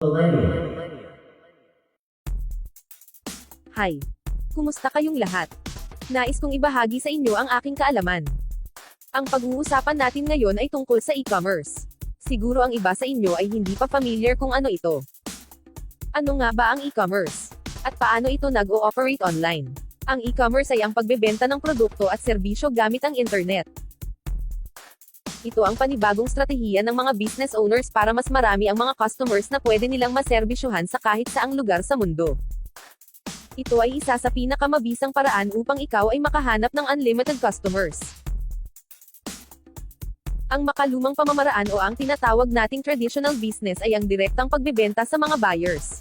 Millennium. Hi! Kumusta kayong lahat? Nais kong ibahagi sa inyo ang aking kaalaman. Ang pag-uusapan natin ngayon ay tungkol sa e-commerce. Siguro ang iba sa inyo ay hindi pa familiar kung ano ito. Ano nga ba ang e-commerce? At paano ito nag-ooperate online? Ang e-commerce ay ang pagbebenta ng produkto at serbisyo gamit ang internet. Ito ang panibagong strategiya ng mga business owners para mas marami ang mga customers na pwede nilang maserbisyuhan sa kahit saang lugar sa mundo. Ito ay isa sa pinakamabisang paraan upang ikaw ay makahanap ng unlimited customers. Ang makalumang pamamaraan o ang tinatawag nating traditional business ay ang direktang pagbebenta sa mga buyers.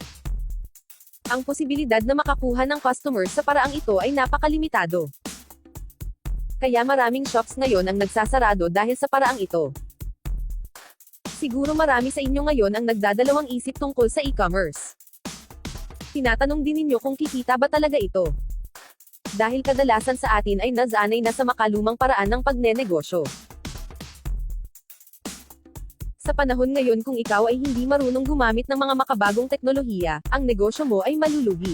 Ang posibilidad na makakuha ng customers sa paraang ito ay napakalimitado. Kaya maraming shops ngayon ang nagsasarado dahil sa paraang ito. Siguro marami sa inyo ngayon ang nagdadalawang isip tungkol sa e-commerce. Tinatanong din ninyo kung kikita ba talaga ito. Dahil kadalasan sa atin ay nasanay na sa makalumang paraan ng pagnenegosyo. Sa panahon ngayon kung ikaw ay hindi marunong gumamit ng mga makabagong teknolohiya, ang negosyo mo ay malulugi.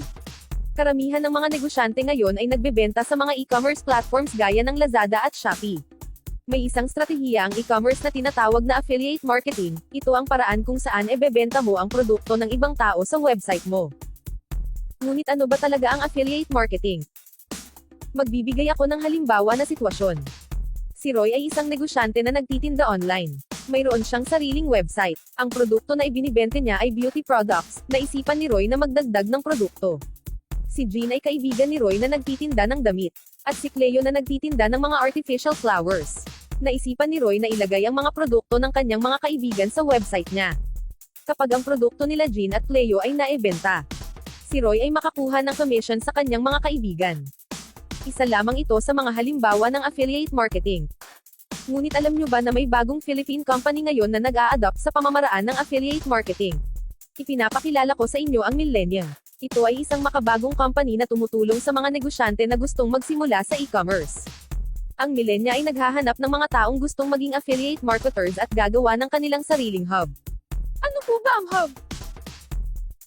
Karamihan ng mga negosyante ngayon ay nagbebenta sa mga e-commerce platforms gaya ng Lazada at Shopee. May isang strategiya ang e-commerce na tinatawag na affiliate marketing. Ito ang paraan kung saan ebebenta mo ang produkto ng ibang tao sa website mo. Ngunit ano ba talaga ang affiliate marketing? Magbibigay ako ng halimbawa na sitwasyon. Si Roy ay isang negosyante na nagtitinda online. Mayroon siyang sariling website. Ang produkto na ibinibenta niya ay beauty products. Naisipan ni Roy na magdagdag ng produkto. Si Jean ay kaibigan ni Roy na nagtitinda ng damit. At si Cleo na nagtitinda ng mga artificial flowers. Naisipan ni Roy na ilagay ang mga produkto ng kanyang mga kaibigan sa website niya. Kapag ang produkto nila Jean at Cleo ay naibenta, si Roy ay makakuha ng commission sa kanyang mga kaibigan. Isa lamang ito sa mga halimbawa ng affiliate marketing. Ngunit alam nyo ba na may bagong Philippine company ngayon na nag-a-adopt sa pamamaraan ng affiliate marketing? Ipinapakilala ko sa inyo ang Millennium. Ito ay isang makabagong company na tumutulong sa mga negosyante na gustong magsimula sa e-commerce. Ang Millennia ay naghahanap ng mga taong gustong maging affiliate marketers at gagawa ng kanilang sariling hub. Ano po ba ang hub?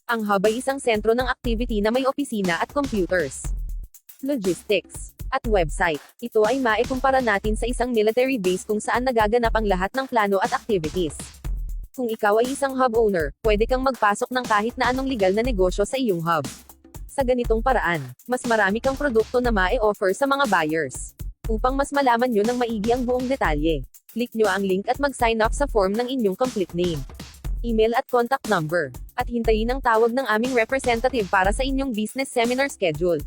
Ang hub ay isang sentro ng activity na may opisina at computers, logistics, at website. Ito ay maikumpara natin sa isang military base kung saan nagaganap ang lahat ng plano at activities. Kung ikaw ay isang hub owner, pwede kang magpasok ng kahit na anong legal na negosyo sa iyong hub. Sa ganitong paraan, mas marami kang produkto na ma-e-offer sa mga buyers. Upang mas malaman nyo ng maigi ang buong detalye, click nyo ang link at mag-sign up sa form ng inyong complete name, email at contact number, at hintayin ang tawag ng aming representative para sa inyong business seminar schedule.